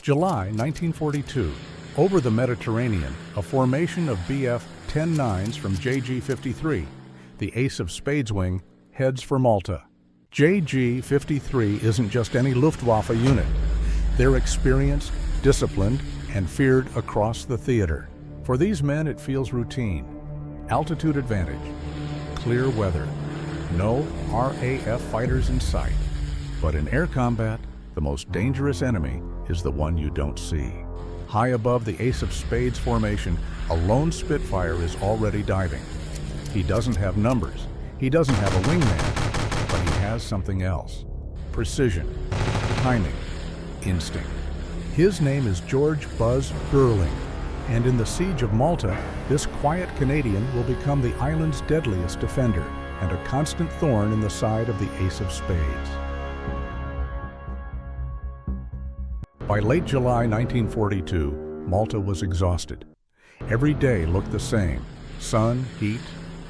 July 1942. Over the Mediterranean, a formation of Bf-10-9s from JG-53, the Ace of Spades wing, heads for Malta. JG-53 isn't just any Luftwaffe unit. They're experienced, disciplined, and feared across the theater. For these men, it feels routine. Altitude advantage, clear weather, no RAF fighters in sight. But in air combat, the most dangerous enemy is the one you don't see. High above the Ace of Spades formation, a lone Spitfire is already diving. He doesn't have numbers, he doesn't have a wingman, but he has something else. Precision, timing, instinct. His name is George "Buzz" Beurling, and in the siege of Malta, this quiet Canadian will become the island's deadliest defender and a constant thorn in the side of the Ace of Spades. By late July 1942, Malta was exhausted. Every day looked the same: sun, heat,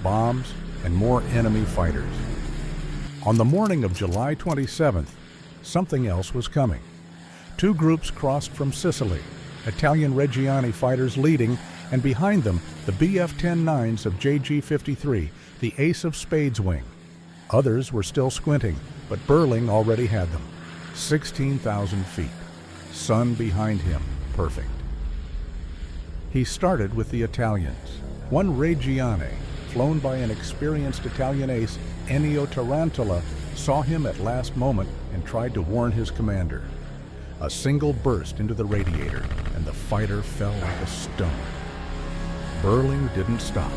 bombs, and more enemy fighters. On the morning of July 27th, something else was coming. Two groups crossed from Sicily, Italian Reggiani fighters leading, and behind them the Bf-10-9s of JG-53, the Ace of Spades wing. Others were still squinting, but Beurling already had them. 16,000 feet. Sun behind him, perfect. He started with the Italians. One Reggiani, flown by an experienced Italian ace, Ennio Tarantola, saw him at last moment and tried to warn his commander. A single burst into the radiator, and the fighter fell like a stone. Beurling didn't stop.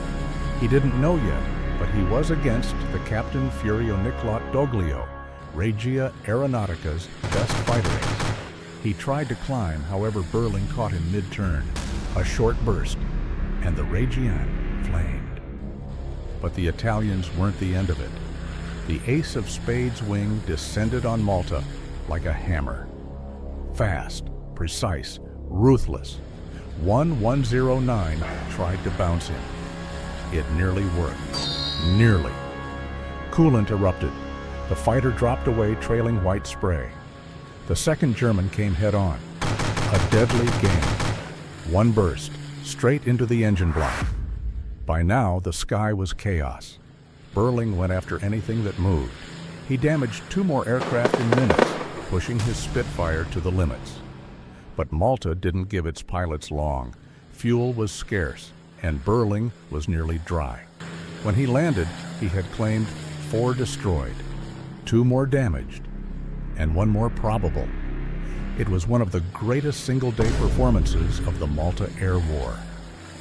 He didn't know yet, but he was against the Captain Furio Nicolot Doglio, Regia Aeronautica's best fighter ace. He tried to climb, however Beurling caught him mid-turn. A short burst, and the Reggiani flamed. But the Italians weren't the end of it. The Ace of Spades wing descended on Malta like a hammer. Fast, precise, ruthless. 109 tried to bounce him. It nearly worked. Nearly. Coolant erupted. The fighter dropped away trailing white spray. The second German came head-on. A deadly game. One burst, straight into the engine block. By now, the sky was chaos. Beurling went after anything that moved. He damaged 2 more aircraft in minutes, pushing his Spitfire to the limits. But Malta didn't give its pilots long. Fuel was scarce, and Beurling was nearly dry. When he landed, he had claimed 4 destroyed, 2 more damaged, and 1 more probable. It was one of the greatest single-day performances of the Malta Air War,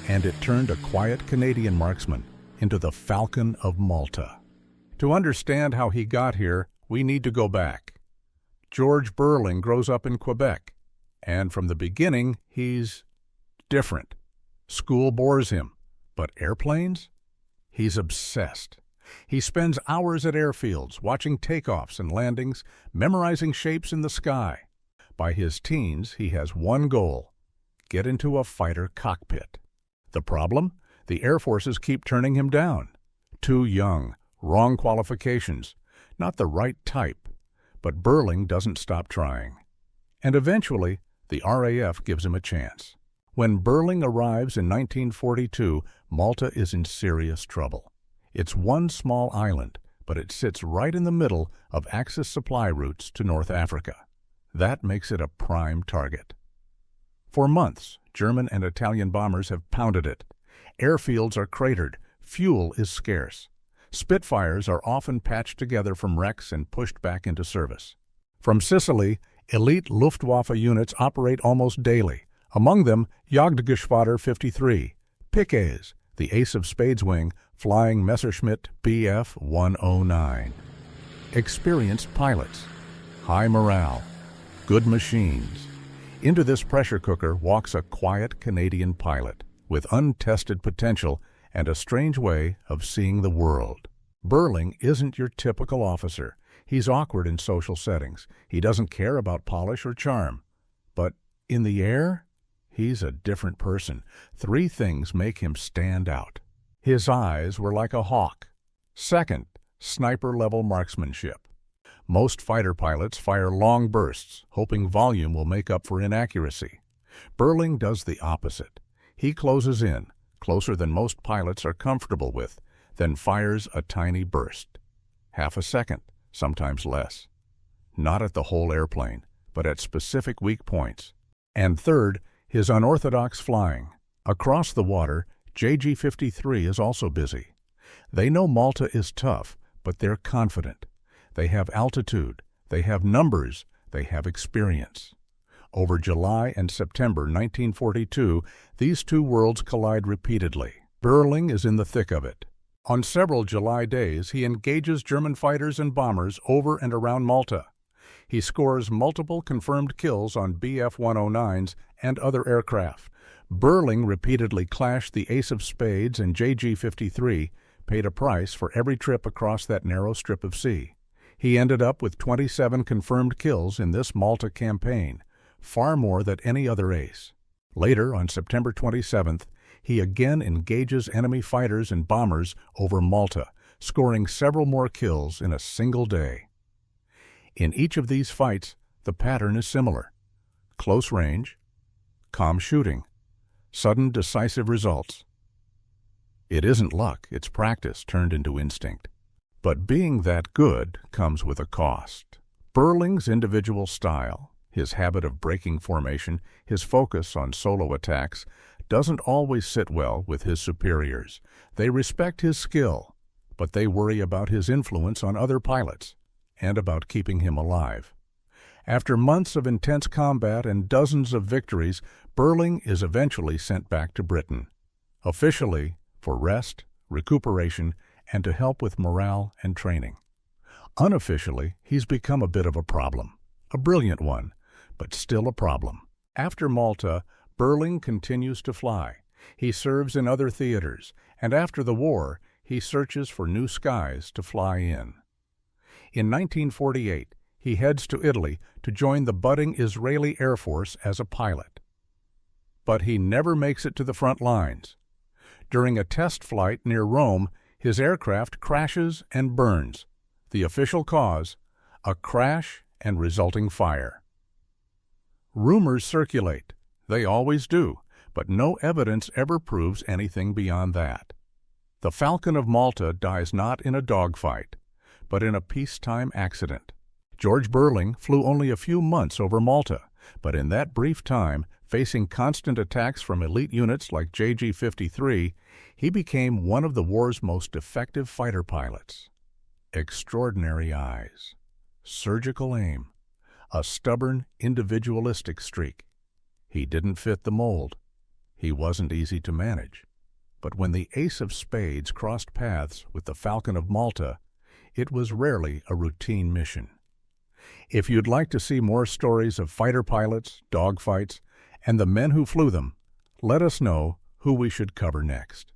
and it turned a quiet Canadian marksman into the Falcon of Malta. To understand how he got here, we need to go back. George Beurling grows up in Quebec, and from the beginning, he's different. School bores him, but airplanes? He's obsessed. He spends hours at airfields, watching takeoffs and landings, memorizing shapes in the sky. By his teens, he has one goal: get into a fighter cockpit. The problem? The Air Forces keep turning him down. Too young, wrong qualifications, not the right type. But Beurling doesn't stop trying. And eventually, the RAF gives him a chance. When Beurling arrives in 1942, Malta is in serious trouble. It's one small island, but it sits right in the middle of Axis supply routes to North Africa. That makes it a prime target. For months, German and Italian bombers have pounded it. Airfields are cratered, fuel is scarce. Spitfires are often patched together from wrecks and pushed back into service. From Sicily, elite Luftwaffe units operate almost daily. Among them, Jagdgeschwader 53, Piquets, the Ace of Spades wing, flying Messerschmitt Bf-109. Experienced pilots, high morale, good machines. Into this pressure cooker walks a quiet Canadian pilot with untested potential and a strange way of seeing the world. Beurling isn't your typical officer. He's awkward in social settings. He doesn't care about polish or charm. But in the air, he's a different person. 3 things make him stand out. His eyes were like a hawk. Second, sniper-level marksmanship. Most fighter pilots fire long bursts, hoping volume will make up for inaccuracy. Beurling does the opposite. He closes in, closer than most pilots are comfortable with, then fires a tiny burst. Half a second, sometimes less. Not at the whole airplane, but at specific weak points. And third, his unorthodox flying. Across the water, JG-53 is also busy. They know Malta is tough, but they're confident. They have altitude, they have numbers, they have experience. Over July and September 1942, these two worlds collide repeatedly. Beurling is in the thick of it. On several July days, he engages German fighters and bombers over and around Malta. He scores multiple confirmed kills on Bf-109s and other aircraft. Beurling repeatedly clashed the Ace of Spades and JG-53, paid a price for every trip across that narrow strip of sea. He ended up with 27 confirmed kills in this Malta campaign, far more than any other ace. Later, on September 27th, he again engages enemy fighters and bombers over Malta, scoring several more kills in a single day. In each of these fights, the pattern is similar. Close range, calm shooting, sudden decisive results. It isn't luck, it's practice turned into instinct. But being that good comes with a cost. Beurling's individual style, his habit of breaking formation, his focus on solo attacks, doesn't always sit well with his superiors. They respect his skill, but they worry about his influence on other pilots and about keeping him alive. After months of intense combat and dozens of victories, Beurling is eventually sent back to Britain. Officially, for rest, recuperation, and to help with morale and training. Unofficially, he's become a bit of a problem. A brilliant one, but still a problem. After Malta, Beurling continues to fly. He serves in other theaters, and after the war, he searches for new skies to fly in. In 1948, he heads to Italy to join the budding Israeli Air Force as a pilot. But he never makes it to the front lines. During a test flight near Rome, his aircraft crashes and burns. The official cause, a crash and resulting fire. Rumors circulate. They always do, but no evidence ever proves anything beyond that. The Falcon of Malta dies not in a dogfight, but in a peacetime accident. George Beurling flew only a few months over Malta, but in that brief time, facing constant attacks from elite units like JG-53, he became one of the war's most effective fighter pilots. Extraordinary eyes, surgical aim, a stubborn, individualistic streak. He didn't fit the mold. He wasn't easy to manage. But when the Ace of Spades crossed paths with the Falcon of Malta, it was rarely a routine mission. If you'd like to see more stories of fighter pilots, dogfights, and the men who flew them, let us know who we should cover next.